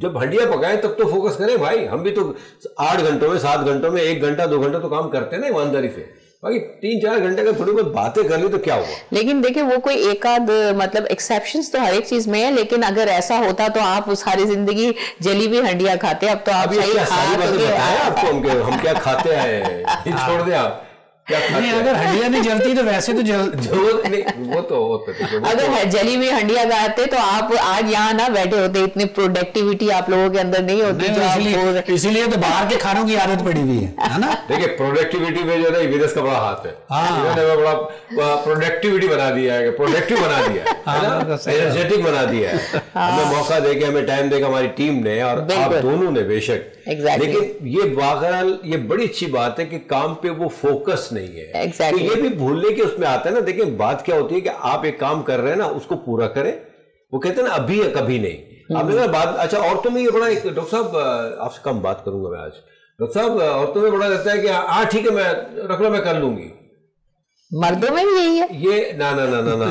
جب ہنڈیاں پکائیں تب تو فوکس کریں بھائی. ہم بھی تو 8 گھنٹوں میں 7 گھنٹوں میں 1 گھنٹہ 2 گھنٹہ تو کام کرتے ہیں نا ایمانداری سے. باقی 3-4 گھنٹے کا تھوڑی بہت باتیں کر لی تو کیا ہوا. لیکن دیکھیں وہ کوئی ایک آدھ مطلب ایکسیپشنز تو ہر ایک چیز میں ہے, لیکن اگر ایسا ہوتا تو آپ ساری زندگی جلی ہوئی ہنڈیاں کھاتے. اب تو آپ آپ کو ہم کیا کھاتے ہیں, چھوڑ دیں آپ. اگر ہنڈیاں نہیں جلتی تو ویسے تو اگر جلی ہوئی ہنڈیاں کھاتے تو آپ آج یہاں نہ بیٹھے ہوتے. اتنی پروڈکٹیوٹی آپ لوگوں کے اندر نہیں ہوتی, اسی لیے تو باہر کے کھانوں کی عادت پڑی ہوئی ہے نا. دیکھیں پروڈکٹیوٹی میں جو ہے ویدس کا بڑا ہاتھ ہے. انہوں نے بڑا پروڈکٹیوٹی بنا دیا ہے, پروڈکٹیو بنا دیا ہے, انرجیٹک بنا دیا ہے. ہمیں موقع دے کے ہمیں ٹائم دے کے ہماری ٹیم نے اور آپ دونوں نے بے شک. لیکن یہ بہرحال یہ بڑی اچھی بات ہے کہ کام پہ وہ فوکس نہیں ہے. تو یہ بھی بھولنے کے اس میں آتا ہے نا. دیکھیں بات کیا ہوتی ہے کہ آپ ایک کام کر رہے ہیں نا اس کو پورا کریں. وہ کہتے ہیں نا ابھی ہے کبھی نہیں. آپ نے بات اچھا عورتوں میں یہ بڑا ایک ڈاکٹر صاحب آپ سے کم بات کروں گا میں آج. ڈاکٹر صاحب عورتوں میں بڑا رہتا ہے کہ ہاں ٹھیک ہے میں رکھ لو میں کر لوں گی. مردوں میں بھی یہی ہے یہ نا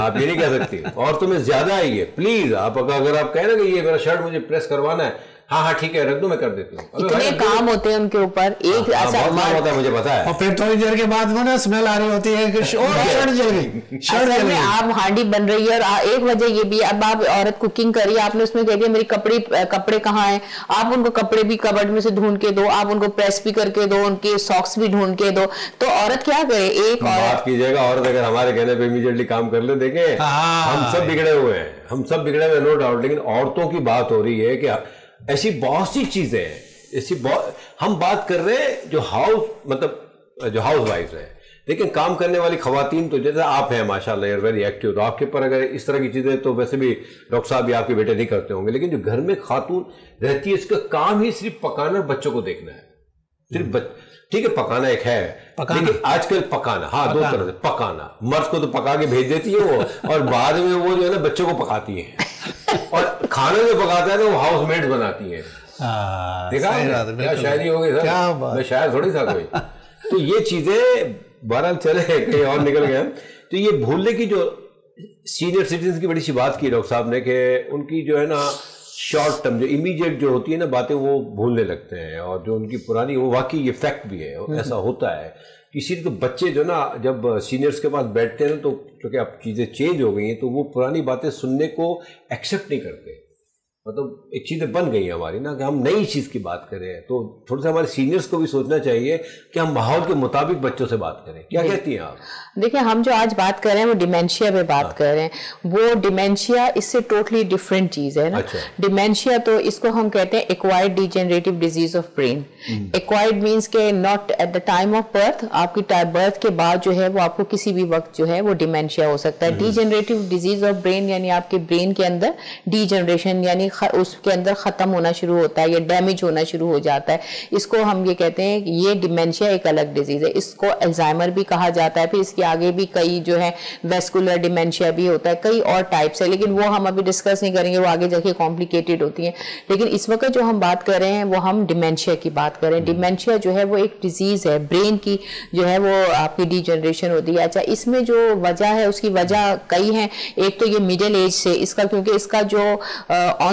آپ یہ نہیں کہہ سکتی. عورتوں میں زیادہ ہے یہ. پلیز آپ اگر آپ کہیں نا کہ یہ میرا شرٹ مجھے پریس کروانا ہے, ہاں ٹھیک ہے رکھ دو میں کر دیتی ہوں. اتنے کام ہوتے ہیں ان کے اوپر. ایک ایسا ہوتا ہے مجھے پتا ہے. اور پھر تھوڑی دیر کے بعد وہ نا اسمیل آ رہی ہوتی ہے کہ شرٹ جل گئی, شرٹ جل گئی. آپ ہانڈی بن رہی ہے اور ایک وجہ یہ بھی اب آپ عورت کوکنگ کر رہی ہے, آپ نے اس میں کہہ دیا میری کپڑے کہاں ہیں. آپ ان کو کپڑے بھی کبڈ میں سے ڈھونڈ کے دو, آپ ان کو پریس بھی کر کے دو, ان کے ساکس بھی ڈھونڈ کے دو. تو عورت کیا کرے. ایک بات کیجیے گا عورت اگر ہمارے کہنے پہ امیڈیٹلی کام کر لے. دیکھیں ہم سب بگڑے ہوئے ہیں, ہم سب بگڑے ہوئے نو ڈاؤٹ. لیکن عورتوں کی بات ہو رہی ہے کہ ایسی بہت سی چیزیں ہیں, ایسی ہم بات کر رہے ہیں جو ہاؤس وائف ہیں. لیکن کام کرنے والی خواتین تو جیسے آپ ہیں ماشاءاللہ یو ویری ایکٹیو, تو آپ کے پر اگر اس طرح کی چیزیں تو ویسے بھی ڈاکٹر صاحب بھی آپ کے بیٹے نہیں کرتے ہوں گے. لیکن جو گھر میں خاتون رہتی ہے اس کا کام ہی صرف پکانا اور بچوں کو دیکھنا ہے. صرف ٹھیک ہے پکانا ایک ہے, لیکن آج کل پکانا ہاں دو طرح سے پکانا. مرد کو تو پکا کے بھیج دیتی ہے وہ, اور بعد میں وہ جو ہے نا بچوں کو پکاتی ہیں. اور کھانا جو پکاتا ہے نا وہ ہاؤس میٹ بناتی ہیں. دیکھا کیا شاعری ہو گئی سر, میں شاعر تھوڑی تھا کوئی. تو یہ چیزیں بہرحال چلے کہیں اور نکل گئے. تو یہ بھولنے کی جو سینئر سٹیزن کی بڑی سی بات کی ڈاکٹر صاحب نے کہ ان کی جو ہے نا شارٹ ٹرم جو امیڈیٹ جو ہوتی ہے نا باتیں وہ بھولنے لگتے ہیں, اور جو ان کی پرانی وہ واقعی یہ فیکٹ بھی ہے, ایسا ہوتا ہے. اسی لیے تو بچے جو نا جب سینئرز کے پاس بیٹھتے ہیں تو کیونکہ اب چیزیں چینج ہو گئی ہیں تو وہ پرانی باتیں سننے کو ایکسیپٹ نہیں کرتے. مطلب ایک چیزیں بن گئی ہیں ہماری نا کہ ہم نئی چیز کی بات کریں. تو تھوڑا سا ہمارے سینئرز کو بھی سوچنا چاہیے کہ ہم ماحول کے مطابق بچوں سے بات کریں. کیا کہتی ہیں آپ؟ دیکھیں ہم جو آج بات کر رہے ہیں وہ ڈیمینشیا پہ بات کر رہے ہیں. وہ ڈیمینشیا اس سے ٹوٹلی ڈفرینٹ چیز ہے نا. ڈیمینشیا تو اس کو ہم کہتے ہیں acquired degenerative disease of brain. Acquired means کہ not at the time of birth, آپ کی برتھ کے بعد جو ہے وہ آپ کو کسی بھی وقت جو ہے وہ ڈیمینشیا ہو سکتا ہے. ڈیجنریٹو ڈیزیز آف برین یعنی آپ کے برین کے اندر ڈی جنریشن یعنی اس کے اندر ختم ہونا شروع ہوتا ہے یا ڈیمیج ہونا شروع ہو جاتا ہے. اس کو ہم یہ کہتے ہیں کہ یہ ڈیمینشیا ایک الگ ڈیزیز ہے. اس کو الزائمر بھی کہا جاتا ہے. پھر اس کے آگے بھی کئی جو ہے ویسکولر ڈیمینشیا بھی ہوتا ہے, کئی اور ٹائپس ہے, لیکن وہ ہم ابھی ڈسکس نہیں کریں گے, وہ آگے جا کے کمپلیکیٹڈ ہوتی ہیں. لیکن اس وقت جو ہم بات کر رہے ہیں وہ ہم ڈیمینشیا کی بات کر رہے ہیں. ڈیمینشیا جو ہے وہ ایک ڈیزیز ہے, برین کی جو ہے وہ آپ کی ڈی جنریشن ہوتی ہے. اچھا اس میں جو وجہ ہے اس کی وجہ کئی ہیں. ایک تو یہ مڈل ایج سے اس کا, کیونکہ اس کا جو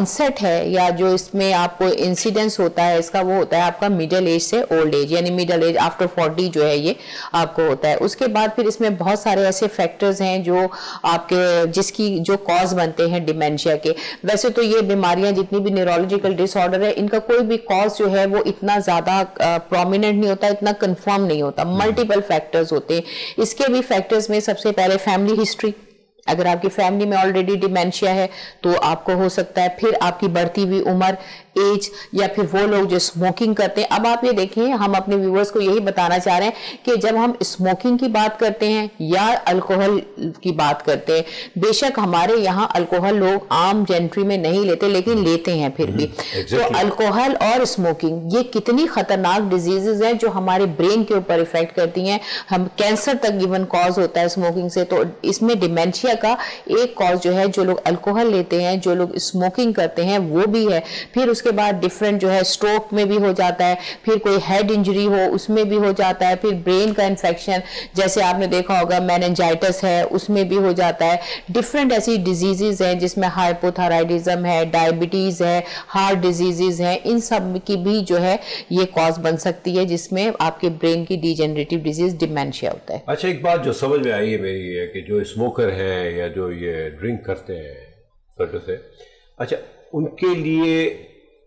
آنسیٹ ہے یا جو اس میں آپ کو انسیڈنس ہوتا ہے اس کا وہ ہوتا ہے آپ کا مڈل ایج سے اولڈ ایج, یعنی مڈل ایج آفٹر 40 جو ہے یہ آپ کو ہوتا ہے. اس کے بعد پھر اس میں بہت سارے ایسے فیکٹرز ہیں جو آپ کے جس کی جو کاز بنتے ہیں ڈیمینشیا کے. ویسے تو یہ بیماریاں جتنی بھی نیورولوجیکل ڈس آرڈر ہے ان کا کوئی بھی کاز جو ہے وہ اتنا زیادہ پرومیننٹ نہیں ہوتا, اتنا کنفرم نہیں ہوتا. ملٹیپل فیکٹرز ہوتے ہیں. اس کے بھی فیکٹرز میں سب سے پہلے فیملی ہسٹری. اگر آپ کی فیملی میں آلریڈی ڈیمینشیا ہے تو آپ کو ہو سکتا ہے. پھر آپ کی بڑھتی ہوئی عمر, ایج, یا پھر وہ لوگ جو اسموکنگ کرتے ہیں. اب آپ یہ دیکھیں ہم اپنے ویورز کو یہی بتانا چاہ رہے ہیں کہ جب ہم اسموکنگ کی بات کرتے ہیں یا الکوہل کی بات کرتے ہیں, بے شک ہمارے یہاں الکوہل لوگ عام جینٹری میں نہیں لیتے لیکن لیتے ہیں پھر بھی. تو الکوہل اور اسموکنگ یہ کتنی خطرناک ڈیزیزز ہیں جو ہمارے برین کے اوپر افیکٹ کرتی ہیں. ہم کینسر تک ایون کاز ہوتا ہے اسموکنگ سے. تو اس میں ڈیمینشیا کا ایک کاز جو ہے جو لوگ الکوہل لیتے ہیں, جو لوگ اسموکنگ کرتے ہیں وہ بھی ہے. پھر اس کے بعد ڈفرینٹ جو ہے اسٹروک میں بھی ہو جاتا ہے, پھر کوئی ہیڈ انجری ہو اس میں بھی ہو جاتا ہے, پھر برین کا انفیکشن جیسے آپ نے دیکھا ہوگا میننجائٹس ہے اس میں بھی ہو جاتا ہے. ڈفرینٹ ایسی ڈیزیزز ہیں جس میں ہائپوتھائرائڈزم ہے, ڈائبٹیز ہے, ہارٹ ڈیزیزز ہیں, ان سب کی بھی جو ہے یہ کاز بن سکتی ہے جس میں آپ کے برین کی ڈیجنریٹو ڈیزیز ڈیمینشیا ہوتا ہے. اچھا ایک بات جو سمجھ میں آئی ہے میری یہ کہ جو اسموکر ہیں یا جو یہ ڈرنک کرتے ہیں سے, اچھا ان کے لیے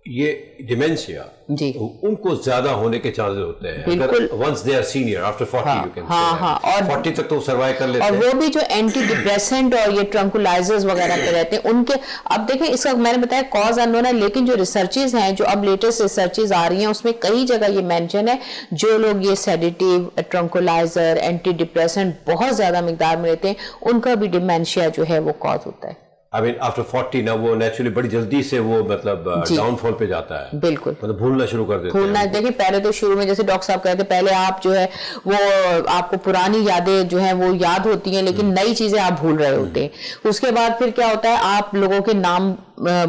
یہ ڈیمینشیا جی ان کو زیادہ ہونے کے چانسز ہوتے ہیں بالکل. Once they are senior after 40 you can say اور 40 تک تو سروائیو کر لیتے اور ہیں. وہ بھی جو اینٹی ڈپریسنٹ اور یہ ٹرنکولائزرز وغیرہ پہ رہتے ہیں ان کے, اب دیکھیں اس کا میں نے بتایا کاز انون ہے, لیکن جو ریسرچز ہیں جو اب لیٹسٹ ریسرچز آ رہی ہیں اس میں کئی جگہ یہ مینشن ہے جو لوگ یہ سیڈیٹیو, ٹرنکولائزر, اینٹی ڈپریسنٹ بہت زیادہ مقدار میں لیتے ہیں ان کا بھی ڈیمینشیا جو ہے وہ کاز ہوتا ہے. I mean after 40 نا وہ نیچرلی بڑی جلدی سے وہ مطلب ڈاؤن فال پہ جاتا ہے, بالکل مطلب بھولنا شروع کر دیتے ہیں. دیکھیں پہلے تو شروع میں جیسے ڈاکٹر صاحب کہتے ہیں پہلے آپ جو ہے وہ آپ کو پرانی یادیں جو ہیں وہ یاد ہوتی ہیں لیکن نئی چیزیں آپ بھول رہے ہوتے ہیں. اس کے بعد پھر کیا ہوتا ہے آپ لوگوں کے نام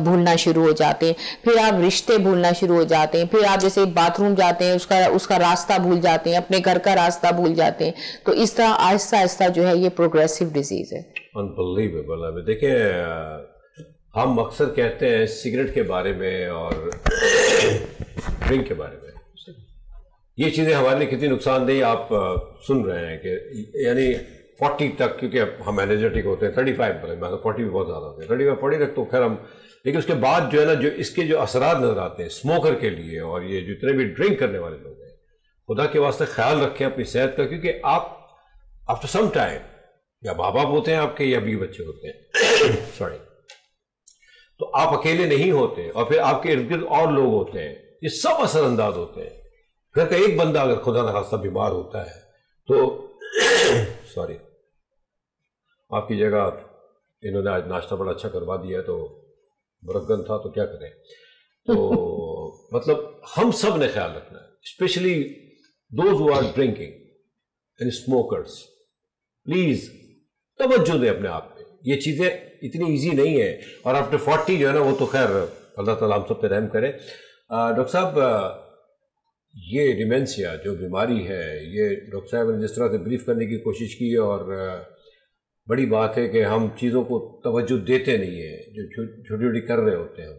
بھولنا شروع ہو جاتے ہیں, پھر آپ رشتے بھولنا شروع ہو جاتے ہیں, پھر آپ جیسے باتھ روم جاتے ہیں اس کا راستہ بھول جاتے ہیں, اپنے گھر کا راستہ بھول جاتے ہیں. تو اس طرح آہستہ آہستہ جو ہے یہ پروگریسو ڈیزیز ہے. Unbelievable. دیکھیں ہم اکثر کہتے ہیں سگریٹ کے بارے میں اور ڈرنک کے بارے میں, یہ چیزیں ہمارے لیے کتنی نقصان دہ آپ سن رہے ہیں کہ یعنی 40 تک, کیونکہ ہم انرجیٹک ہوتے ہیں 35 40 بھی بہت زیادہ ہوتے ہیں 35-40 تک تو خیر ہم, لیکن اس کے بعد جو ہے نا جو اس کے جو اثرات نظر آتے ہیں اسموکر کے لیے اور یہ جتنے بھی ڈرنک کرنے والے لوگ ہیں, خدا کے واسطے خیال رکھیں اپنی صحت کا, کیونکہ آپ آفٹر سم ٹائم یا ماں باپ ہوتے ہیں آپ کے یا بھی بچے ہوتے ہیں سوری, تو آپ اکیلے نہیں ہوتے اور پھر آپ کے ارد گرد اور لوگ ہوتے ہیں, یہ سب اثر انداز ہوتے ہیں. گھر کا ایک بندہ اگر خدا نخواستہ بیمار ہوتا ہے تو سوری آپ کی جگہ انہوں نے آج ناشتہ بڑا اچھا کروا دیا ہے تو مرغن تھا تو کیا کریں. تو مطلب ہم سب نے خیال رکھنا ہے, especially those who are drinking and smokers, please توجہ دیں اپنے آپ پہ. یہ چیزیں اتنی ایزی نہیں ہے, اور آفٹر 40 جو ہے نا وہ تو خیر اللہ تعالیٰ ہم سب پہ رحم کرے. ڈاکٹر صاحب یہ ڈیمینشیا جو بیماری ہے, یہ ڈاکٹر صاحب نے جس طرح سے بریف کرنے کی کوشش کی ہے, اور بڑی بات ہے کہ ہم چیزوں کو توجہ دیتے نہیں ہیں جو چھوٹی چھوٹی کر رہے ہوتے ہیں,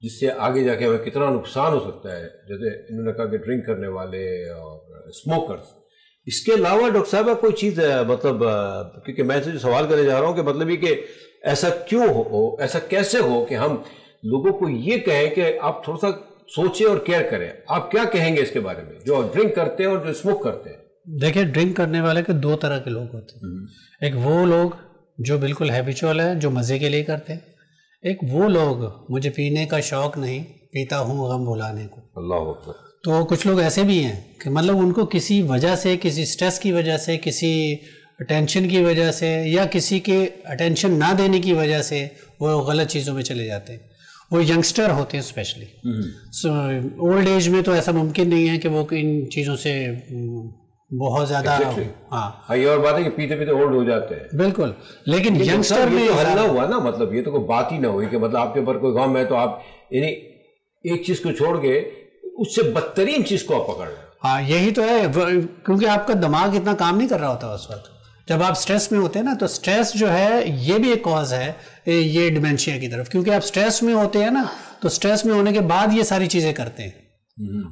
جس سے آگے جا کے ہمیں کتنا نقصان ہو سکتا ہے. جیسے انہوں نے کہا کہ ڈرنک کرنے والے اور اسموکرز. اس کے علاوہ ڈاکٹر صاحب کوئی چیز مطلب, کیونکہ میں جو سوال کرنے جا رہا ہوں کہ مطلب یہ کہ ایسا کیوں ہو, ایسا کیسے ہو کہ ہم لوگوں کو یہ کہیں کہ آپ تھوڑا سا سوچیں اور کیئر کریں. آپ کیا کہیں گے اس کے بارے میں جو ڈرنک کرتے ہیں اور جو اسموک کرتے ہیں؟ دیکھیں ڈرنک کرنے والے کے دو طرح کے لوگ ہوتے ہیں. ایک وہ لوگ جو بالکل ہیبیچول ہے, جو مزے کے لیے کرتے ہیں. ایک وہ لوگ مجھے پینے کا شوق نہیں, پیتا ہوں غم بھلانے کو. اللہ اکبر. تو کچھ لوگ ایسے بھی ہیں کہ مطلب ان کو کسی وجہ سے, کسی سٹریس کی وجہ سے, کسی ٹینشن کی وجہ سے, یا کسی کے اٹینشن نہ دینے کی وجہ سے وہ غلط چیزوں میں چلے جاتے ہیں. وہ ینگسٹر ہوتے ہیں اسپیشلی. اولڈ ایج میں تو ایسا ممکن نہیں ہے کہ وہ ان چیزوں سے بہت زیادہ. ہاں یہ اور بات ہے کہ پیتے پیتے اولڈ ہو جاتے ہیں. بالکل, لیکن ینگسٹر میں حل نہ ہوا نا, مطلب یہ تو کوئی بات ہی نہ ہوئی کہ مطلب آپ کے اوپر کوئی غم ہے تو آپ یعنی ایک چیز کو چھوڑ کے اس سے بدترین چیز کو آپ پکڑ رہے ہیں. ہاں یہی تو ہے, کیونکہ آپ کا دماغ اتنا کام نہیں کر رہا ہوتا اس وقت جب آپ سٹریس میں ہوتے ہیں نا. تو سٹریس جو ہے یہ بھی ایک کاز ہے یہ ڈیمینشیا کی طرف, کیونکہ آپ سٹریس میں ہوتے ہیں نا, تو سٹریس میں ہونے کے بعد یہ ساری چیزیں کرتے ہیں.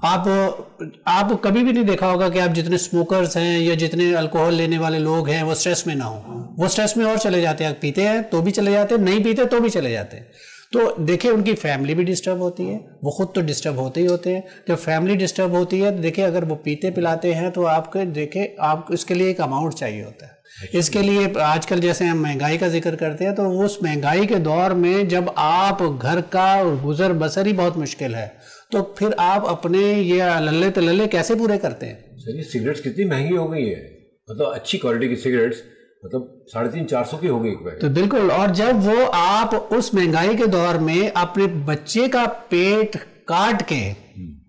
آپ کبھی بھی نہیں دیکھا ہوگا کہ آپ جتنے اسموکرز ہیں یا جتنے الکوہل لینے والے لوگ ہیں وہ سٹریس میں نہ ہوں. وہ سٹریس میں اور چلے جاتے ہیں, پیتے ہیں تو بھی چلے جاتے ہیں, نہیں پیتے تو بھی چلے جاتے ہیں. تو دیکھیں ان کی فیملی بھی ڈسٹرب ہوتی ہے, وہ خود تو ڈسٹرب ہوتے ہی ہوتے ہیں. جب فیملی ڈسٹرب ہوتی ہے تو دیکھیں اگر وہ پیتے پلاتے ہیں تو آپ کے دیکھیں آپ اس کے لیے ایک اماؤنٹ چاہیے ہوتا ہے. اس کے لیے آج کل جیسے ہم مہنگائی کا ذکر کرتے ہیں, تو اس مہنگائی کے دور میں جب آپ گھر کا گزر بسر ہی بہت مشکل ہے, تو پھر آپ اپنے یہ للے تللے کیسے پورے کرتے ہیں؟ سر یہ سگریٹس کتنی مہنگی ہو گئی ہے, مطلب اچھی کوالٹی کی سگریٹس مطلب 350-400 کی ہو گئی ایک پیکٹ. تو بالکل, اور جب وہ آپ اس مہنگائی کے دور میں اپنے بچے کا پیٹ کاٹ کے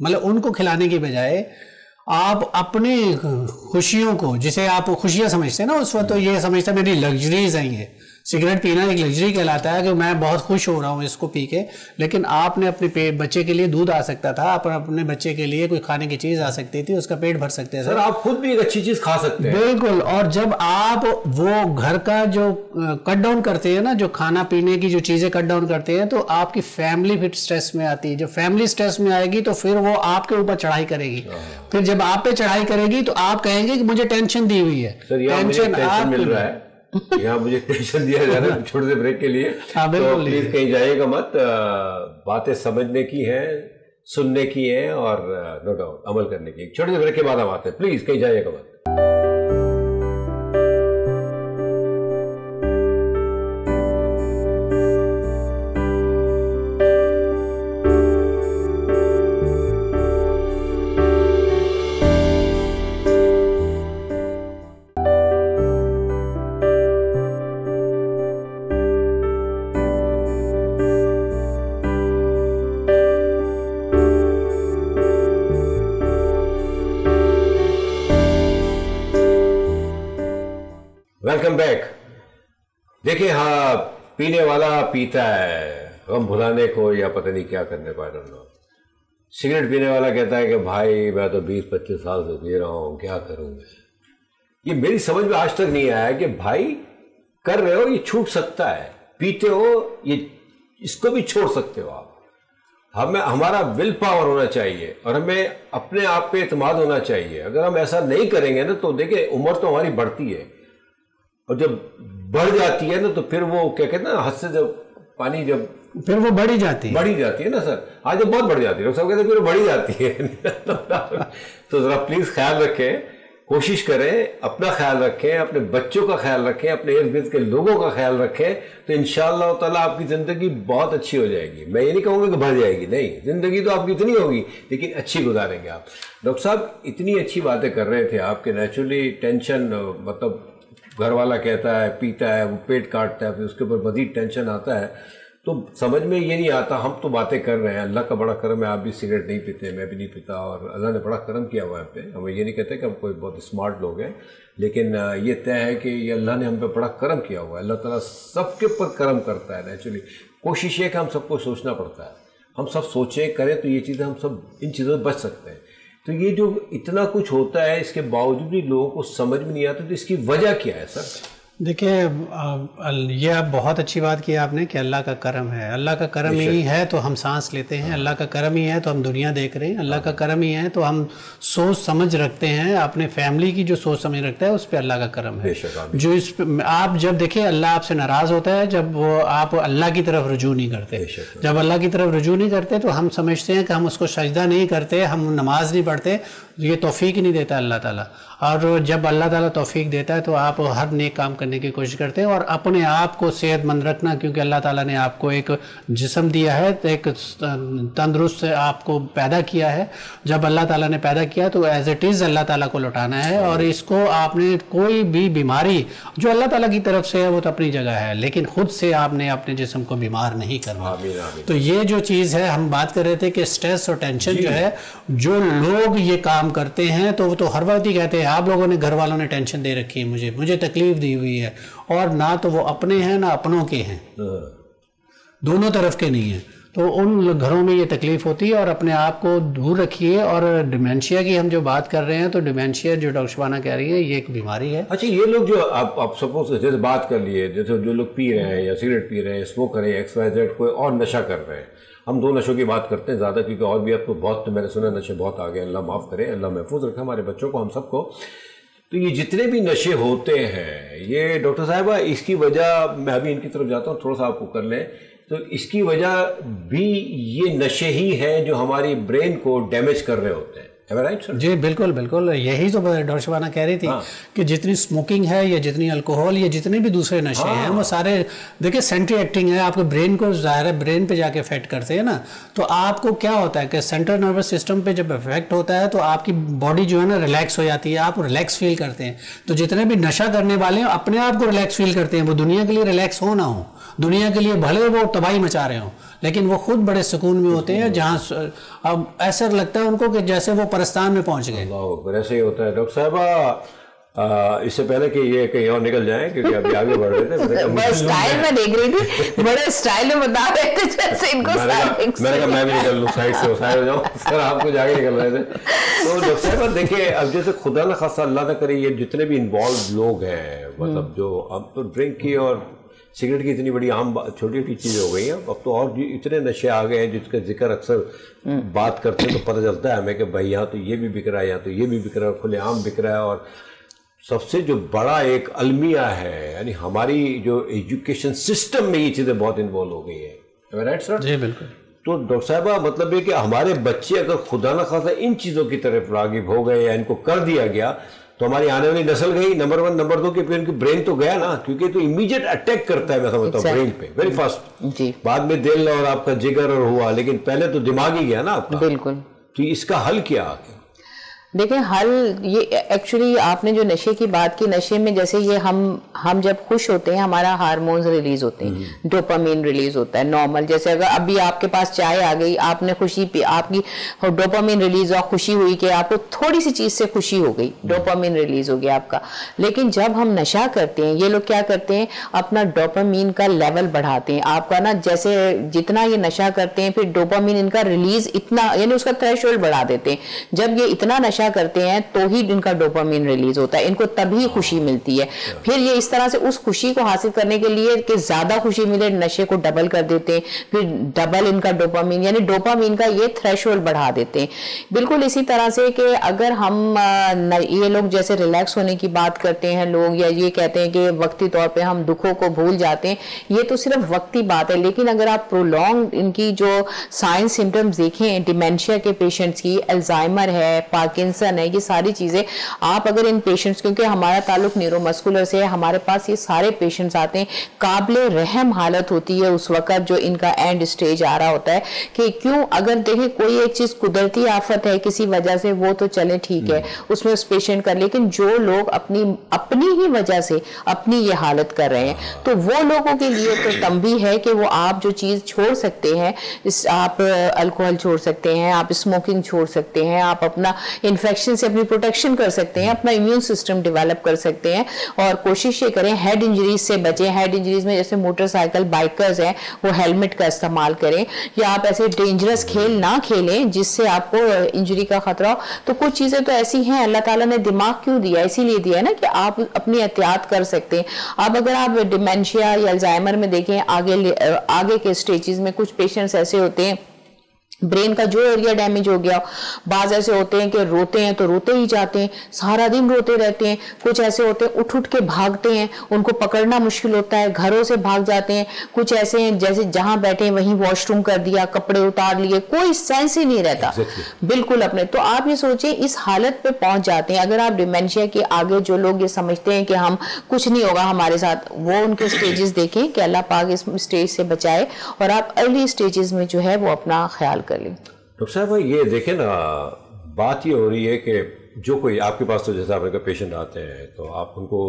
مطلب ان کو کھلانے کی بجائے آپ اپنے خوشیوں کو, جسے آپ خوشیاں سمجھتے ہیں نا اس وقت, تو یہ سمجھتے ہیں میری لگژریز ہیں یہ, سگریٹ پینا ایک لگژری کہلاتا ہے کہ میں بہت خوش ہو رہا ہوں اس کو پی کے، لیکن آپ نے اپنے بچے کے لیے دودھ آ سکتا تھا، اپنے بچے کے لیے کوئی کھانے کی چیز آ سکتی تھی، اس کا پیٹ بھر سکتے تھے. سر آپ خود بھی ایک اچھی چیز کھا سکتے ہیں. بالکل. اور جب آپ وہ گھر کا جو کٹ ڈاؤن کرتے ہیں نا، جو کھانا پینے کی جو چیزیں کٹ ڈاؤن کرتے ہیں، تو آپ کی فیملی پھر سٹریس میں آتی ہے. جب فیملی سٹریس میں آئے گی تو پھر وہ آپ کے اوپر چڑھائی کرے گی. پھر جب آپ پہ چڑھائی کرے گی تو آپ کہیں گے کہ مجھے ٹینشن دی ہوئی ہے. ٹینشن مل رہا ہے، یہاں مجھے ٹینشن دیا جا رہا ہے چھوٹے سے بریک کے لیے. تو پلیز کہیں جائیے گا مت. باتیں سمجھنے کی ہیں، سننے کی ہیں، اور نو ڈاؤٹ عمل کرنے کی. چھوٹے سے بریک کے بعد ہم آتے ہیں. پلیز کہیں جائیے گا مت. Welcome back. دیکھیں ہاں، پینے والا پیتا ہے غم بھلانے کو یا پتہ نہیں کیا کرنے کو. سگریٹ پینے والا کہتا ہے کہ بھائی میں تو 20-25 سال سے پی رہا ہوں، کیا کروں میں. یہ میری سمجھ میں آج تک نہیں آیا کہ بھائی کر رہے ہو، یہ چھوٹ سکتا ہے. پیتے ہو، یہ اس کو بھی چھوڑ سکتے ہو آپ. ہمارا ول پاور ہونا چاہیے اور ہمیں اپنے آپ پہ اعتماد ہونا چاہیے. اگر ہم ایسا نہیں کریں گے نا تو دیکھیں عمر تو ہماری بڑھتی ہے، اور جب بڑھ جاتی ہے نا تو پھر وہ کیا کہتے ہیں نا، حد سے جب پانی جب پھر وہ بڑھی جاتی ہے نا سر. آج جب بہت بڑھ جاتی ہے، لوگ سب کہتے ہیں پھر بڑھی جاتی ہے. تو ذرا پلیز خیال رکھیں، کوشش کریں، اپنا خیال رکھیں، اپنے بچوں کا خیال رکھیں، اپنے ارد گرد کے لوگوں کا خیال رکھیں، تو انشاءاللہ تعالیٰ آپ کی زندگی بہت اچھی ہو جائے گی. میں یہ نہیں کہوں گا کہ بڑھ جائے گی، نہیں، زندگی تو آپ کی اتنی ہوگی لیکن اچھی گزاریں گے آپ. ڈاکٹر صاحب اتنی اچھی باتیں کر رہے تھے آپ کے. نیچرلی ٹینشن، مطلب گھر والا کہتا ہے، پیتا ہے، وہ پیٹ کاٹتا ہے، پھر اس کے اوپر مزید ٹینشن آتا ہے. تو سمجھ میں یہ نہیں آتا. ہم تو باتیں کر رہے ہیں، اللہ کا بڑا کرم ہے، آپ بھی سگریٹ نہیں پیتے، میں بھی نہیں پیتا، اور اللہ نے بڑا کرم کیا ہوا ہے ہم پہ. ہم یہ نہیں کہتے کہ ہم کوئی بہت اسمارٹ لوگ ہیں، لیکن یہ طے ہے کہ یہ اللہ نے ہم پہ بڑا کرم کیا ہوا ہے. اللہ تعالیٰ سب کے اوپر کرم کرتا ہے. نیچرلی کوشش یہ کہ ہم سب کو سوچنا پڑتا ہے. ہم سب سوچیں کریں تو یہ چیزیں، ہم سب ان چیزوں سے بچ سکتے ہیں. تو یہ جو اتنا کچھ ہوتا ہے، اس کے باوجود بھی لوگوں کو سمجھ میں نہیں آتا، تو اس کی وجہ کیا ہے سر؟ دیکھیے، یہ آپ بہت اچھی بات کی آپ نے کہ اللہ کا کرم ہے. اللہ کا کرم ہی ہے تو ہم سانس لیتے ہیں، اللہ کا کرم ہی ہے تو ہم دنیا دیکھ رہے ہیں، اللہ کا کرم ہی ہے تو ہم سوچ سمجھ رکھتے ہیں. اپنے فیملی کی جو سوچ سمجھ رکھتا ہے اس پہ اللہ کا کرم ہے. جو اس پہ آپ جب دیکھیں اللہ آپ سے ناراض ہوتا ہے جب وہ آپ اللہ کی طرف رجوع نہیں کرتے. جب اللہ کی طرف رجوع نہیں کرتے تو ہم سمجھتے ہیں کہ ہم اس کو سجدہ نہیں کرتے، ہم نماز نہیں پڑھتے. یہ توفیق نہیں دیتا اللہ تعالیٰ. اور جب اللہ تعالیٰ توفیق دیتا ہے تو آپ ہر نیک کام کرنے کی کوشش کرتے ہیں اور اپنے آپ کو صحت مند رکھنا، کیونکہ اللہ تعالیٰ نے آپ کو ایک جسم دیا ہے، ایک تندرست آپ کو پیدا کیا ہے. جب اللہ تعالیٰ نے پیدا کیا تو ایز اٹ از اللہ تعالیٰ کو لوٹانا ہے. اور اس کو آپ نے کوئی بھی بیماری جو اللہ تعالیٰ کی طرف سے ہے وہ تو اپنی جگہ ہے، لیکن خود سے آپ نے اپنے جسم کو بیمار نہیں کرنا. تو یہ جو چیز ہے، ہم بات کر رہے تھے کہ سٹریس اور ٹینشن جو ہے، جو لوگ یہ کام کرتے ہیں تو وہ تو ہر وقت ہی کہتے ہیں آپ لوگوں نے، گھر والوں نے ٹینشن دے رکھی ہے، مجھے تکلیف دی ہوئی ہے. اور نہ تو وہ اپنے ہیں نہ اپنوں کے ہیں، دونوں طرف کے نہیں ہیں. تو ان گھروں میں یہ تکلیف ہوتی ہے. اور اپنے آپ کو دور رکھیے. اور ڈیمینشیا کی ہم جو بات کر رہے ہیں تو ڈیمینشیا جو ڈاکٹر شبانہ کہہ رہی ہے یہ ایک بیماری ہے. اچھا، یہ لوگ جو آپ سپوز جیسے بات کر لیے، جیسے جو لوگ پی رہے ہیں یا سگریٹ پی رہے ہیں، اسموک کر رہے ہیں، ایکس وائی زیڈ کوئی اور نشہ کر رہے ہیں. ہم دو نشوں کی بات کرتے ہیں زیادہ، کیونکہ اور بھی اب تو بہت میں نے سنا نشے بہت آ گئے. اللہ معاف کرے، اللہ محفوظ رکھے ہمارے بچوں کو، ہم سب کو. تو یہ جتنے بھی نشے ہوتے ہیں، یہ ڈاکٹر صاحبہ اس کی وجہ، میں ابھی ان کی طرف جاتا ہوں، تھوڑا سا آپ کو کر لیں. تو اس کی وجہ بھی یہ نشے ہی ہیں جو ہماری برین کو ڈیمیج کر رہے ہوتے ہیں. جی بالکل بالکل، یہی تو ڈاکٹر شبانہ کہہ رہی تھی کہ جتنی اسموکنگ ہے یا جتنی الکوہول یا جتنے بھی دوسرے نشے ہیں وہ سارے دیکھیں سینٹری ایکٹنگ ہے. آپ کے برین کو ظاہر ہے برین پہ جا کے افیکٹ کرتے ہیں نا. تو آپ کو کیا ہوتا ہے کہ سینٹرل نروس سسٹم پہ جب افیکٹ ہوتا ہے تو آپ کی باڈی جو ہے نا ریلیکس ہو جاتی ہے، آپ ریلیکس فیل کرتے ہیں. تو جتنے بھی نشہ کرنے والے ہیں اپنے آپ کو ریلیکس فیل کرتے ہیں. وہ دنیا کے لیے ریلیکس ہو نہ ہو، دنیا کے لیے بھلے وہ تباہی مچا رہے ہوں، لیکن وہ خود بڑے سکون میں ہوتے ہیں، جہاں اب ایسا لگتا ہے ان کو کہ جیسے وہ پرستان میں پہنچ گئے. اللہ اکبر، ایسے ہی ہوتا ہے. ڈاکٹر صاحبہ اس سے پہلے کہ یہ کہیں اور نکل جائیں کیونکہ ابھی آگے بڑھ رہے تھے. اسٹائل میں دیکھ رہی تھی, بڑے اسٹائل میں بتا رہے تھے جیسے ان کو میں نے کہا میں بھی نکل لوں سائڈ سے, سائڈ ہو جاؤں, پھر آپ کچھ آگے نکل رہے تھے. تو ڈاکٹر صاحب دیکھیے اب جیسے خدا نہ خاصہ اللہ نہ کرے یہ جتنے بھی انوالو لوگ ہیں, مطلب جو اب تو ڈرنک کی اور سگریٹ کی اتنی بڑی عام چھوٹی چھوٹی چیزیں ہو گئی ہیں, اب تو اور اتنے نشے آ گئے ہیں جس کا ذکر اکثر بات کرتے ہیں تو پتہ چلتا ہے ہمیں کہ بھائی یہاں تو یہ بھی بک رہا ہے, یہاں تو یہ بھی بک رہا ہے, کھلے عام بک رہا ہے. اور سب سے جو بڑا ایک المیہ ہے, یعنی ہماری جو ایجوکیشن سسٹم میں یہ چیزیں بہت انوالو ہو گئی ہیں, رائٹ سر؟ جی بالکل. تو ڈاکٹر صاحبہ مطلب یہ کہ ہمارے بچے اگر خدا نہ خاصہ ان چیزوں کی طرف راغب ہو گئے یا ان کو کر دیا گیا تو ہماری آنے والی نسل گئی. نمبر 1, نمبر 2 کہ پھر ان کی برین تو گیا نا, کیونکہ تو امیڈیٹ اٹیک کرتا ہے میں سمجھتا ہوں برین پہ ویری فاسٹ. بعد میں دل اور آپ کا جگر اور ہوا, لیکن پہلے تو دماغ ہی گیا نا آپ کا. بالکل. تو اس کا حل کیا آگے؟ دیکھیں حل یہ ایکچولی آپ نے جو نشے کی بات کی, نشے میں جیسے یہ ہم جب خوش ہوتے ہیں ہمارا ہارمونز ریلیز ہوتے ہیں, ڈوپامین ریلیز ہوتا ہے نارمل. جیسے اگر ابھی آپ کے پاس چائے آ گئی, آپ نے خوشی پی, آپ کی ڈوپامین ریلیز ہوا, خوشی ہوئی کہ آپ کو تھوڑی سی چیز سے خوشی ہو گئی, ڈوپامین ریلیز ہو گیا آپ کا. لیکن جب ہم نشہ کرتے ہیں, یہ لوگ کیا کرتے ہیں اپنا ڈوپامین کا لیول بڑھاتے ہیں. آپ کا نا جیسے جتنا یہ نشہ کرتے ہیں پھر ڈوپامین ان کا ریلیز اتنا, یعنی اس کا تھریش ہولڈ بڑھا دیتے ہیں. جب یہ اتنا نشہ کرتے ہیں تو ہی ان کا ڈوپامین ریلیز ہوتا ہے, ان کو تبھی خوشی ملتی ہے. پھر یہ اس طرح سے اس خوشی کو حاصل کرنے کے لیے کہ زیادہ خوشی ملے نشے کو ڈبل کر دیتے ہیں, پھر ڈبل ان کا ڈوپامین, یعنی ڈوپامین کا یہ تھریش ہولڈ بڑھا دیتے ہیں. بالکل اسی طرح سے کہ اگر ہم یہ لوگ جیسے ریلیکس ہونے کی بات کرتے ہیں لوگ, یا یہ کہتے ہیں کہ وقتی طور پہ ہم دکھوں کو بھول جاتے ہیں, یہ تو صرف وقتی بات ہے. لیکن اگر آپ پرولونگ ان کی جو سائنس سمٹمز دیکھیں ڈیمینشیا کے پیشنٹس کی, الزائمر ہے, پارکنسن ہے, یہ ساری چیزیں آپ اگر ان پیشنٹس, کیونکہ ہمارا تعلق نیورو مسکولر سے ہے, ہمارے پاس یہ سارے پیشنٹس آتے ہیں, قابل رحم حالت ہوتی ہے اس وقت جو ان کا اینڈ سٹیج آ رہا ہوتا ہے. کہ کیوں, اگر دیکھیں کوئی ایک چیز قدرتی آفت ہے کسی وجہ سے, وہ تو چلے ٹھیک ہے اس میں اس پیشنٹ کا, لیکن جو لوگ اپنی ہی وجہ سے اپنی یہ حالت کر رہے ہیں, تو وہ لوگوں کے لیے تو تنبیہ ہے کہ وہ آپ جو چیز چھوڑ سکتے ہیں, آپ الکوہل چھوڑ سکتے ہیں, آپ اسموکنگ چھوڑ سکتے ہیں, آپ اپنا انفیکشن سے اپنی پروٹیکشن کر سکتے ہیں, اپنا امیون سسٹم ڈیولپ کر سکتے ہیں. اور کوشش یہ کریں ہیڈ انجریز سے بچیں. ہیڈ انجریز میں جیسے موٹر سائیکل بائکرز ہیں وہ ہیلمٹ کا استعمال کریں, یا آپ ایسے ڈینجرس کھیل نہ کھیلیں جس سے آپ کو انجری کا خطرہ ہو. تو کچھ چیزیں تو ایسی ہیں, اللہ تعالیٰ نے دماغ کیوں دیا, اسی لیے دیا ہے نا کہ آپ اپنی احتیاط کر سکتے ہیں. اب اگر آپ ڈیمینشیا یا الزائمر میں دیکھیں آگے کے سٹیجز میں کچھ پیشنٹس ایسے ہوتے ہیں برین کا جو ایریا ڈیمیج ہو گیا, بعض ایسے ہوتے ہیں کہ روتے ہیں تو روتے ہی جاتے ہیں, سارا دن روتے رہتے ہیں. کچھ ایسے ہوتے ہیں اٹھ کے بھاگتے ہیں, ان کو پکڑنا مشکل ہوتا ہے, گھروں سے بھاگ جاتے ہیں. کچھ ایسے ہیں جیسے جہاں بیٹھے ہیں وہیں واش روم کر دیا, کپڑے اتار لیے, کوئی سینس ہی نہیں رہتا بالکل اپنے. تو آپ یہ سوچیں اس حالت پہ پہنچ جاتے ہیں. اگر آپ ڈیمینشیا کے آگے جو لوگ یہ سمجھتے ہیں کہ ہم کچھ نہیں ہوگا ہمارے ساتھ, وہ ان کے سٹیجز دیکھیں کہ اللہ پاک اس سٹیج سے بچائے, اور آپ ارلی سٹیجز میں جو ہے وہ اپنا خیال کر لیں. ڈاکٹر صاحب یہ دیکھیں نا, بات یہ ہو رہی ہے کہ جو کوئی آپ کے پاس تو جیسے آپ کا پیشنٹ آتے ہیں تو آپ ان کو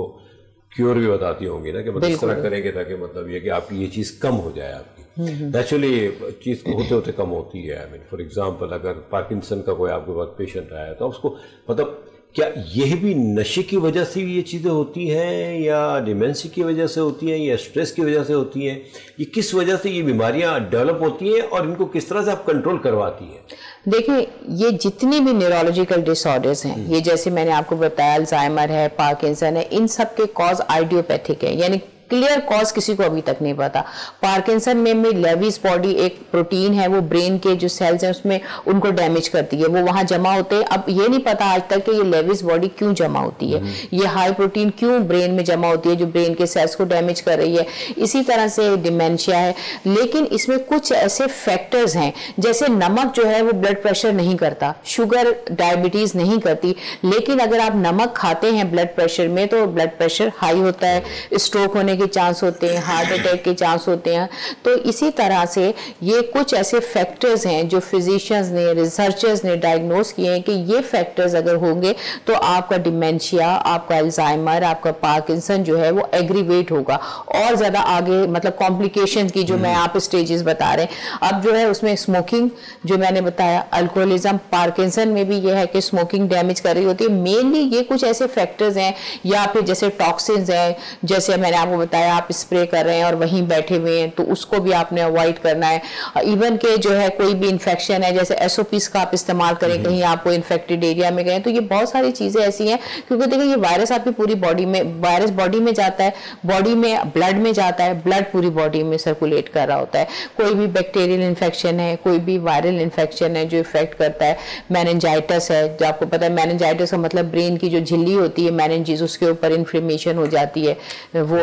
کیور بھی بتاتی ہوں گی نا کہ مطلب اس طرح کریں گے تاکہ مطلب یہ کہ آپ کی یہ چیز کم ہو جائے. آپ کی نیچرلی چیز ہوتے ہوتے کم ہوتی ہے. فار ایگزامپل اگر پارکنسن کا کوئی آپ کے پاس پیشنٹ آیا تو اس کو مطلب کیا یہ بھی نشے کی وجہ سے یہ چیزیں ہوتی ہیں, یا ڈیمینسی کی وجہ سے ہوتی ہیں, یا اسٹریس کی وجہ سے ہوتی ہیں, یہ کس وجہ سے یہ بیماریاں ڈیولپ ہوتی ہیں, اور ان کو کس طرح سے آپ کنٹرول کرواتی ہیں؟ دیکھیں یہ جتنی بھی نیورولوجیکل ڈس آرڈرز ہیں, یہ جیسے میں نے آپ کو بتایا الزائمر ہے, پارکنسن ہے, ان سب کے کاز آئیڈیوپیتھک ہے, یعنی کلیئر کاز کسی کو ابھی تک نہیں پتا. پارکنسن میں لیویز باڈی ایک پروٹین ہے, وہ برین کے جو سیلز ہیں اس میں ان کو ڈیمیج کرتی ہے, وہ وہاں جمع ہوتے ہیں. اب یہ نہیں پتا آج تک کہ یہ لیویز باڈی کیوں جمع ہوتی ہے, یہ ہائی پروٹین کیوں برین میں جمع ہوتی ہے جو برین کے سیلز کو ڈیمیج کر رہی ہے. اسی طرح سے ڈیمینشیا ہے, لیکن اس میں کچھ ایسے فیکٹرز ہیں جیسے نمک جو ہے وہ بلڈ پریشر نہیں کرتا, شوگر ڈائبٹیز نہیں کرتی, لیکن اگر آپ نمک کھاتے ہیں بلڈ پریشر میں تو بلڈ پریشر ہائی ہوتا ہے, اسٹروک ہونے کے کے چانس ہوتے ہیں, ہارٹ اٹیک کے چانس ہوتے ہیں. تو اسی طرح سے یہ کچھ ایسے فیکٹرز ہیں جو فزیشینز نے, ریسرچرز نے ڈائگنوز کیے ہیں کہ یہ فیکٹرز اگر ہوں گے تو آپ کا ڈیمینشیا, آپ کا الزائمر, آپ کا پارکنسن جو ہے وہ ایگریویٹ ہوگا اور زیادہ آگے, مطلب کمپلیکیشن کی جو میں آپ اسٹیجز بتا رہے ہیں. اب جو ہے اس میں اسموکنگ جو میں نے بتایا, الکوہولزم, پارکنسن میں بھی یہ ہے کہ اسموکنگ ڈیمیج کر رہی ہوتی ہے. مینلی یہ کچھ ایسے فیکٹرز ہیں, یا پھر جیسے ٹاکسنز ہیں, جیسے میں نے آپ کو بتایا آپ اسپرے کر رہے ہیں اور وہیں بیٹھے ہوئے ہیں, تو اس کو بھی آپ نے اوائڈ کرنا ہے. ایون کہ جو ہے کوئی بھی انفیکشن ہے, جیسے ایس او پیز کا آپ استعمال کریں, کہیں آپ کو انفیکٹڈ ایریا میں گئے, تو یہ بہت ساری چیزیں ایسی ہیں, کیونکہ دیکھیں یہ وائرس آپ کی پوری باڈی میں, وائرس باڈی میں جاتا ہے, باڈی میں بلڈ میں جاتا ہے, بلڈ پوری باڈی میں سرکولیٹ کر رہا ہوتا ہے. کوئی بھی بیکٹیریل انفیکشن ہے, کوئی بھی وائرل انفیکشن ہے جو افیکٹ کرتا ہے, میننجائٹس ہے, جو آپ کو پتا ہے میننجائٹس کا مطلب برین کی جو جھلی ہوتی ہے میننجز, اس کے اوپر انفلیمیشن ہو جاتی ہے, وہ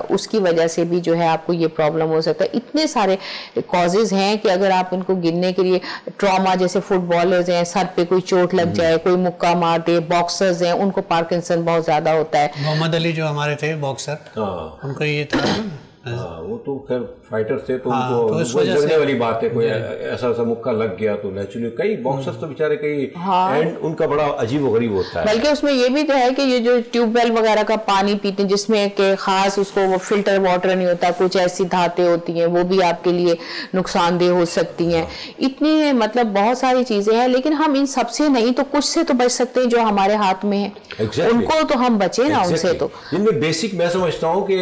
اس کی وجہ سے بھی جو ہے آپ کو یہ پرابلم ہو سکتا ہے. اتنے سارے کازز ہیں کہ اگر آپ ان کو گننے کے لیے, ٹراما جیسے فٹ بالرز ہیں, سر پہ کوئی چوٹ لگ جائے, کوئی مکہ مار دے, باکسرز ہیں, ان کو پارکنسن بہت زیادہ ہوتا ہے. محمد علی جو ہمارے تھے باکسر, ان کو یہ تھا, وہ تو خیر فائٹر تھے, تو ان کو لگنے والی بات ہے, کوئی ایسا مکہ لگ گیا تو نیچرلی. کئی باکسرز تو بیچارے کئی اینڈ ان کا بڑا عجیب و غریب ہوتا ہے. بلکہ اس میں یہ بھی تو ہے کہ یہ جو ٹیوب ویل وغیرہ کا پانی پیتے ہیں, جس میں کہ خاص اس کو وہ فلٹر واٹر نہیں ہوتا, کچھ ایسی دھاتیں ہوتی ہیں, وہ بھی آپ کے لیے نقصان دہ ہو سکتی ہیں. اتنی مطلب بہت ساری چیزیں ہیں, لیکن ہم ان سب سے نہیں تو کچھ سے تو بچ سکتے ہیں جو ہمارے ہاتھ میں ہے, ان کو تو ہم بچیں نا ان سے. تو جن میں بیسک میں سمجھتا ہوں کہ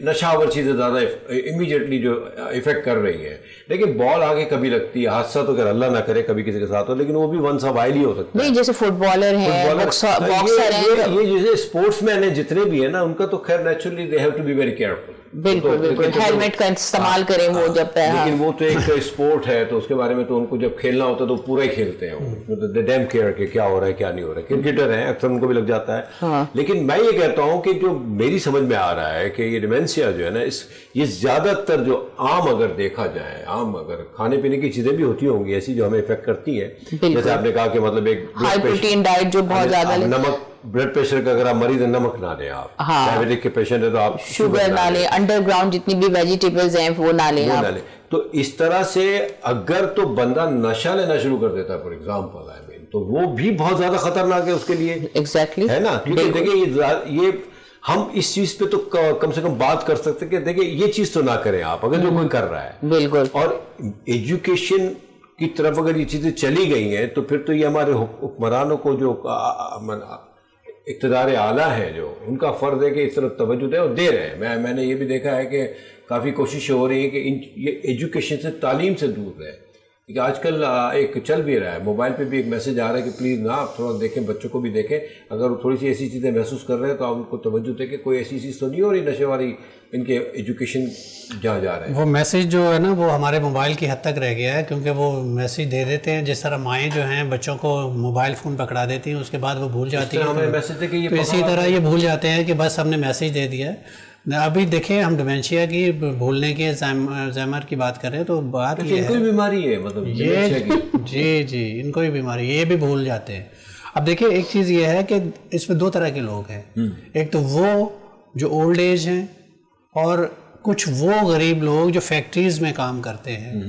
نشہ آور چیزیں زیادہ امیڈیٹلی جو افیکٹ کر رہی ہے, لیکن بال آگے کبھی لگتی ہے, حادثہ تو اگر اللہ نہ کرے کبھی کسی کے ساتھ ہو, لیکن وہ بھی ونس اے وائل ہی ہو سکتا ہے. نہیں, جیسے فٹ بالر ہیں, باکسر ہیں, یہ جیسے اسپورٹس مین ہیں جتنے بھی ہیں نا, ان کا تو خیر naturally they have to be very careful. بالکل بالکل, ہیلمٹ کا استعمال کریں وہ جب پہ, لیکن وہ تو ایک اسپورٹ ہے, تو اس کے بارے میں تو ان کو جب کھیلنا ہوتا ہے تو پورا ہی کھیلتے ہیں, دے ڈیم کیئر کہ کیا ہو رہا ہے کیا نہیں ہو رہا ہے. کرکٹر ہیں, اکثر ان کو بھی لگ جاتا ہے. لیکن میں یہ کہتا ہوں کہ جو میری سمجھ میں آ رہا ہے کہ یہ ڈیمینشیا جو ہے نا, یہ زیادہ تر جو عام اگر دیکھا جائے, عام اگر کھانے پینے کی چیزیں بھی ہوتی ہوں گی ایسی جو ہمیں افیکٹ کرتی ہیں, جیسے آپ نے کہا کہ مطلب ایک ہائی پروٹین ڈائٹ جو بہت زیادہ, نمک, بلڈ پریشر کا اگر آپ مریض ہیں نمک نہ لیں, آپ ڈائبٹک کے پیشنٹ ہیں تو آپ شوگر نہ لیں, انڈر گراؤنڈ جتنی بھی ویجیٹیبلز ہیں وہ نہ لیں. تو اس طرح سے اگر تو بندہ نشہ لینا شروع کر دیتا ہے فار ایگزامپل, تو وہ بھی بہت زیادہ خطرناک ہے اس کے لیے, ایگزیکٹلی ہے نا. کیونکہ دیکھیں یہ ہم اس چیز پہ تو کم سے کم بات کر سکتے کہ دیکھیں یہ چیز تو نہ کریں آپ اگر جو کوئی کر رہا ہے. بالکل. اور ایجوکیشن کی طرف اگر یہ چیزیں چلی گئی ہیں تو پھر تو یہ ہمارے حکمرانوں کو جو اقتدار اعلیٰ ہے جو ان کا فرض ہے کہ اس طرف توجہ دیں اور دے رہے ہیں. میں نے یہ بھی دیکھا ہے کہ کافی کوشش ہو رہی ہے کہ یہ ایجوکیشن سے, تعلیم سے دور رہے. کہ آج کل ایک چل بھی رہا ہے, موبائل پہ بھی ایک میسج آ رہا ہے کہ پلیز نا آپ تھوڑا دیکھیں, بچوں کو بھی دیکھیں, اگر وہ تھوڑی سی ایسی چیزیں محسوس کر رہے ہیں تو آپ ان کو توجہ دیں کہ کوئی ایسی چیز تو نہیں ہو رہی نشے والی ان کے ایجوکیشن جہاں جا رہے ہیں. وہ میسج جو ہے نا وہ ہمارے موبائل کی حد تک رہ گیا ہے, کیونکہ وہ میسج دے دیتے ہیں, جس طرح مائیں جو ہیں بچوں کو موبائل فون پکڑا دیتی ہیں, اس کے بعد وہ بھول جاتی ہیں, تو اسی طرح یہ بھول جاتے ہیں کہ بس ہم نے میسج دے دیا ہے. ابھی دیکھیں ہم ڈیمینشیا کی, بھولنے کی, الزائمر کی بات کر رہے ہیں, تو بات یہ ہے کوئی بیماری ہے مطلب جی ان کو بھی بیماری, یہ بھی بھول جاتے ہیں. اب دیکھیں ایک چیز یہ ہے کہ اس میں دو طرح کے لوگ ہیں, ایک تو وہ جو اولڈ ایج ہیں, اور کچھ وہ غریب لوگ جو فیکٹریز میں کام کرتے ہیں.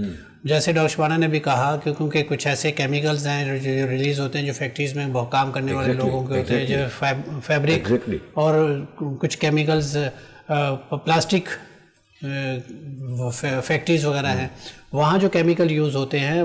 جیسے ڈاکٹر شبانہ نے بھی کہا کہ کیونکہ کچھ ایسے کیمیکلز ہیں جو ریلیز ہوتے ہیں جو فیکٹریز میں کام کرنے والے لوگوں کے ہوتے ہیں, جو فیبرک اور کچھ کیمیکلز, پلاسٹک فیکٹریز وغیرہ ہیں, وہاں جو کیمیکل یوز ہوتے ہیں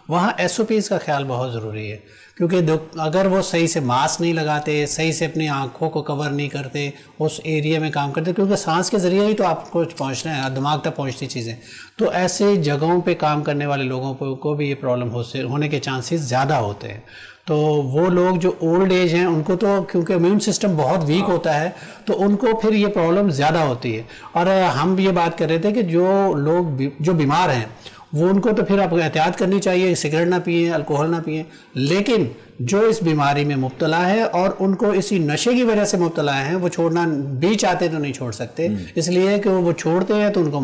وہاں ایس او پیز کا خیال بہت ضروری ہے. کیونکہ اگر وہ صحیح سے ماسک نہیں لگاتے, صحیح سے اپنی آنکھوں کو کور نہیں کرتے, اس ایریا میں کام کرتے, کیونکہ سانس کے ذریعے ہی تو آپ کو پہنچنا ہے, دماغ تک پہنچتی چیزیں, تو ایسے جگہوں پہ کام کرنے والے لوگوں کو بھی یہ پرابلم ہونے کے چانسز زیادہ ہوتے ہیں. تو وہ لوگ جو اولڈ ایج ہیں ان کو تو کیونکہ امیون سسٹم بہت ویک ہوتا ہے تو ان کو پھر یہ پرابلم زیادہ ہوتی ہے. اور ہم یہ بات کر رہے تھے کہ جو لوگ جو بیمار ہیں وہ ان کو تو پھر آپ کو احتیاط کرنی چاہیے, سگریٹ نہ پئیں, الکوہل نہ پئیں. لیکن جو اس بیماری میں مبتلا ہے اور ان کو اسی نشے کی وجہ سے مبتلا ہیں, وہ چھوڑنا بھی چاہتے تو نہیں چھوڑ سکتے, اس لیے کہ وہ چھوڑتے ہیں تو ان کو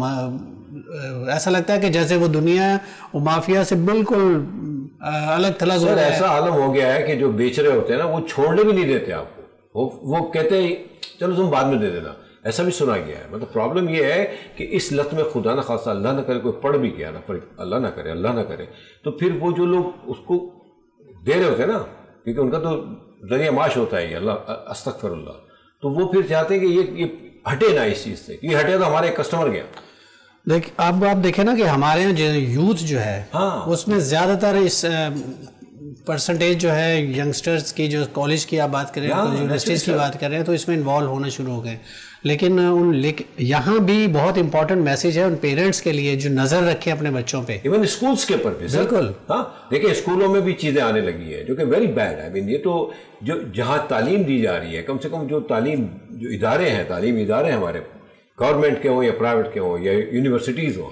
ایسا لگتا ہے کہ جیسے وہ دنیا مافیا سے بالکل الگ تھلگ ہو رہا ہے. ایسا عالم ہو گیا ہے کہ جو بیچ رہے ہوتے ہیں نا وہ چھوڑنے بھی نہیں دیتے آپ کو, وہ کہتے ہیں چلو تم بعد میں دے دینا, ایسا بھی سنا گیا ہے. مطلب پرابلم یہ ہے کہ اس لت میں خدا نہ خاصہ اللہ نہ کرے کوئی پڑھ بھی گیا نا, اللہ نہ کرے تو پھر وہ جو لوگ اس کو دے رہے ہوتے ہیں نا, کیونکہ ان کا تو ذریعہ معاش ہوتا ہے یہ, اللہ استغفر اللہ, تو وہ پھر چاہتے ہیں کہ یہ ہٹے نا اس چیز سے, یہ ہٹے تو ہمارے کسٹمر گیا. آپ دیکھیں نا کہ ہمارے یہاں یوتھ جو ہے اس میں زیادہ تر اس پرسنٹیج جو ہے ینگسٹرز کی, جو کالج کی آپ بات کریں, یونیورسٹیز کی بات کر رہے ہیں, تو اس میں انوالو ہونا شروع ہو گئے. لیکن یہاں بھی بہت امپورٹنٹ میسیج ہے ان پیرنٹس کے لیے جو نظر رکھیں اپنے بچوں پہ, ایون اسکولس کے اوپر بھی. بالکل ہاں, دیکھیں اسکولوں میں بھی چیزیں آنے لگی ہیں جو کہ ویری بیڈ ہے. یہ تو جو جہاں تعلیم دی جا رہی ہے, کم سے کم جو ادارے ہیں, تعلیمی ادارے ہیں ہمارے, گورنمنٹ کے ہوں یا پرائیویٹ کے ہوں یا یونیورسٹیز ہوں,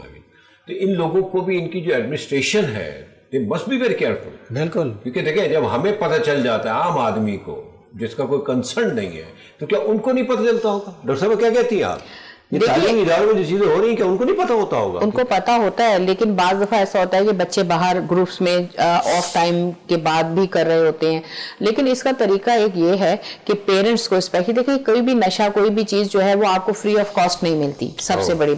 تو ان لوگوں کو بھی ان کی جو ایڈمنسٹریشن ہے they must be very careful. بالکل, کیونکہ دیکھیں جب ہمیں پتہ چل جاتا ہے عام آدمی کو جس کا کوئی کنسرن نہیں ہے, تو کیا ان کو نہیں پتہ چلتا ہوگا؟ ڈاکٹر صاحب کیا کہتی ہیں آپ؟ یہ تعلیمی اداروں میں جو چیزیں ہو رہی ہیں کہ ان کو نہیں پتا ہوتا ہوگا؟ ان کو پتا ہوتا ہے, لیکن بعض دفعہ ایسا ہوتا ہے کہ بچے باہر گروپس میں آف ٹائم کے بعد بھی کر رہے ہوتے ہیں. لیکن اس کا طریقہ ایک یہ ہے کہ پیرنٹس کو اسپیشلی دیکھیں, کوئی بھی نشہ کوئی بھی چیز جو ہے وہ آپ کو فری آف کاسٹ نہیں ملتی. سب سے بڑی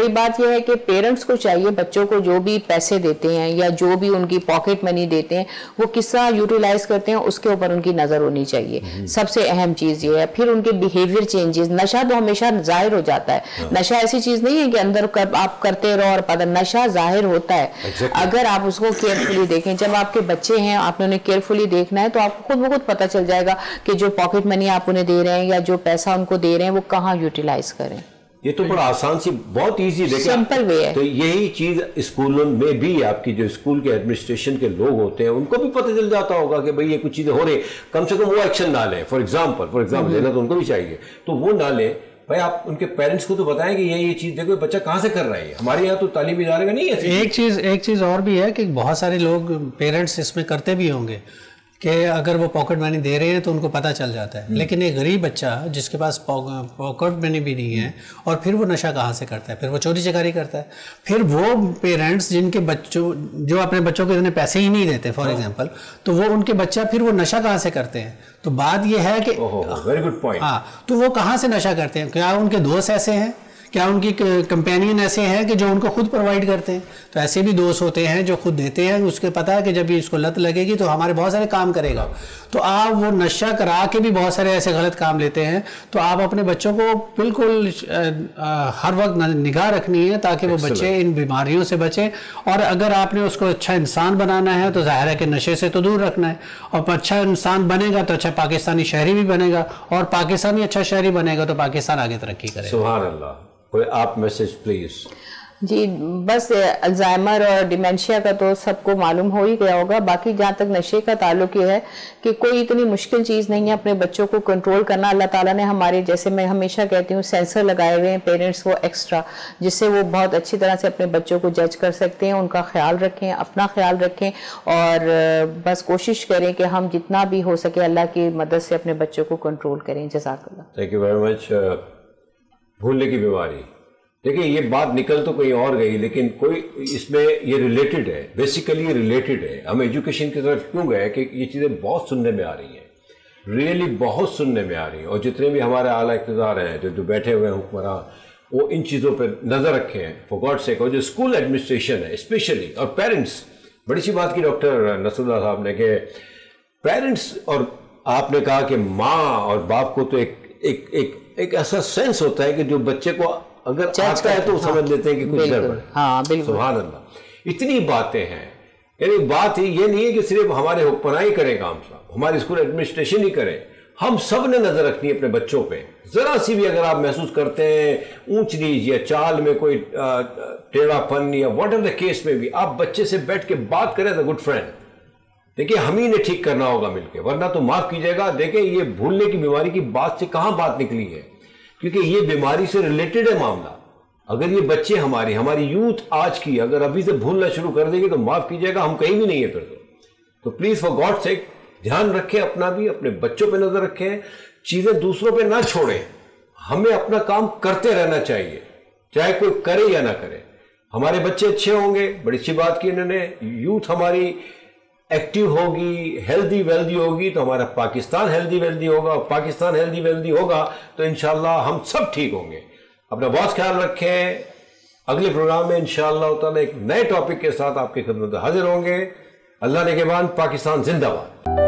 بات یہ ہے کہ پیرنٹس کو چاہیے بچوں کو جو بھی پیسے دیتے ہیں یا جو بھی ان کی پاکٹ منی دیتے ہیں وہ کس طرح یوٹیلائز کرتے ہیں, اس کے اوپر ان کی نظر ہونی چاہیے. سب سے اہم چیز یہ ہے. پھر ان کے بیہیویئر چینجز, نشہ تو ہمیشہ ظاہر ہو جاتا ہے, نشہ ایسی چیز نہیں ہے کہ اندر آپ کرتے رہو اور پتہ, نشہ ظاہر ہوتا ہے اگر آپ اس کو کیئرفلی دیکھیں. جب آپ کے بچے ہیں آپ نے انہیں کیئرفلی دیکھنا ہے تو آپ کو خود بخود پتہ چل جائے گا کہ جو پاکٹ منی آپ انہیں دے رہے ہیں یا جو پیسہ ان کو دے رہے ہیں وہ کہاں یوٹیلائز کریں. یہ تو بڑا آسان سی, بہت ایزی, سمپل وے ہے. تو یہی چیز اسکولوں میں بھی آپ کی جو اسکول کے ایڈمنسٹریشن کے لوگ ہوتے ہیں ان کو بھی پتہ چل جاتا ہوگا کہ بھئی یہ کچھ چیزیں ہو رہی, کم سے کم وہ ایکشن نہ لیں. فار ایگزامپل لینا تو ان کو بھی چاہیے, تو وہ نہ لیں. بھائی آپ ان کے پیرنٹس کو تو بتائیں کہ یہ چیز دیکھو بچہ کہاں سے کر رہا ہے. ہمارے یہاں تو تعلیمی ادارے میں نہیں ہے. ایک چیز اور بھی ہے کہ بہت سارے لوگ پیرنٹس اس میں کرتے بھی ہوں گے کہ اگر وہ پاکٹ منی دے رہے ہیں تو ان کو پتہ چل جاتا ہے. لیکن ایک غریب بچہ جس کے پاس پاکٹ منی بھی نہیں ہے اور پھر وہ نشہ کہاں سے کرتا ہے, پھر وہ چوری چکاری کرتا ہے. پھر وہ پیرنٹس جن کے بچوں جو اپنے بچوں کو اتنے پیسے ہی نہیں دیتے فار ایگزامپل, تو وہ ان کے بچہ پھر وہ نشہ کہاں سے کرتے ہیں. تو بات یہ ہے کہ ویری گڈ پوائنٹ, ہاں, تو وہ کہاں سے نشہ کرتے ہیں؟ کیا ان کے دوست ایسے ہیں, کیا ان کی کمپینین ایسے ہیں کہ جو ان کو خود پرووائڈ کرتے ہیں؟ تو ایسے بھی دوست ہوتے ہیں جو خود دیتے ہیں, اس کے پتہ ہے کہ جب اس کو لت لگے گی تو ہمارے بہت سارے کام کرے گا. تو آپ وہ نشہ کرا کے بھی بہت سارے ایسے غلط کام لیتے ہیں. تو آپ اپنے بچوں کو بالکل ہر وقت نگاہ رکھنی ہے تاکہ وہ بچے ان بیماریوں سے بچیں. اور اگر آپ نے اس کو اچھا انسان بنانا ہے تو ظاہر ہے کہ نشے سے تو دور رکھنا ہے, اور اچھا انسان بنے گا تو اچھا پاکستانی شہری بھی بنے گا, اور پاکستانی اچھا شہری بنے گا تو پاکستان آگے ترقی کرے گا. سبحان اللہ. کوئی آپ میسج پلیز. جی بس الزائمر اور ڈیمینشیا کا تو سب کو معلوم ہو ہی گیا ہوگا. باقی جہاں تک نشے کا تعلق یہ ہے کہ کوئی اتنی مشکل چیز نہیں ہے اپنے بچوں کو کنٹرول کرنا. اللہ تعالیٰ نے ہمارے, جیسے میں ہمیشہ کہتی ہوں, سینسر لگائے ہوئے ہیں پیرنٹس کو ایکسٹرا, جس سے وہ بہت اچھی طرح سے اپنے بچوں کو جج کر سکتے ہیں. ان کا خیال رکھیں, اپنا خیال رکھیں, اور بس کوشش کریں کہ ہم جتنا بھی ہو سکے اللہ کی مدد سے اپنے بچوں کو کنٹرول کریں. جزاک اللہ. Thank you very much. بھولنے کی بیماری, دیکھیں یہ بات نکل تو کہیں اور گئی, لیکن کوئی اس میں یہ ریلیٹڈ ہے, بیسیکلی یہ ریلیٹڈ ہے. ہم ایجوکیشن کی طرف کیوں گئے کہ یہ چیزیں بہت سننے میں آ رہی ہیں, ریئلی بہت سننے میں آ رہی ہیں. اور جتنے بھی ہمارے اعلیٰ اقتدار ہیں جو بیٹھے ہوئے ہیں حکمراں, وہ ان چیزوں پہ نظر رکھیں ہیں فار گاڈ سیک. اور جو اسکول ایڈمنسٹریشن ہے اسپیشلی, اور پیرنٹس, بڑی سی بات کی ڈاکٹر نصر اللہ صاحب نے کہ پیرنٹس, اور آپ نے کہا کہ ماں اور باپ کو تو ایک ایسا سینس ہوتا ہے کہ جو بچے کو اگر آتا ہے تو سمجھ لیتے ہیں کہ کچھ گڑبڑ ہے. سبحان اللہ. اتنی باتیں ہیں, یعنی بات یہ نہیں ہے کہ صرف ہمارے حکمراں ہی کریں کام, صاحب ہماری اسکول ایڈمنسٹریشن ہی کریں. ہم سب نے نظر رکھنی ہے اپنے بچوں پہ. ذرا سی بھی اگر آپ محسوس کرتے ہیں اونچ نیچ یا چال میں کوئی ٹیڑھا پن یا واٹ ایور دا کیس میں بھی, آپ بچے سے بیٹھ کے بات کریں دا گڈ فرینڈ. دیکھیں ہم ہی نے ٹھیک کرنا ہوگا مل کے, ورنہ تو معاف کیجیے گا. دیکھیں یہ بھولنے کی بیماری کی بات سے کہاں بات نکلی ہے, کیونکہ یہ بیماری سے ریلیٹڈ ہے معاملہ. اگر یہ بچے ہماری یوتھ آج کی اگر ابھی سے بھولنا شروع کر دیں گے تو معاف کیجیے گا ہم کہیں بھی نہیں ہیں پھر تو پلیز فار گاڈ سیک دھیان رکھیں, اپنا بھی اپنے بچوں پہ نظر رکھیں, چیزیں دوسروں پہ نہ چھوڑیں. ہمیں اپنا کام کرتے رہنا چاہیے چاہے کوئی کرے یا نہ کرے. ہمارے بچے اچھے ہوں گے, بڑی اچھی بات کی انہوں نے. یوتھ ہماری ایکٹیو ہوگی, ہیلدی ویلدی ہوگی, تو ہمارا پاکستان ہیلدی ویلدی ہوگا, اور پاکستان ہیلدی ویلدی ہوگا تو انشاءاللہ ہم سب ٹھیک ہوں گے. اپنا بہت خیال رکھیں. اگلے پروگرام میں انشاءاللہ تعالی ایک نئے ٹاپک کے ساتھ آپ کی خدمت حاضر ہوں گے. اللہ نگہبان. پاکستان زندہ باد.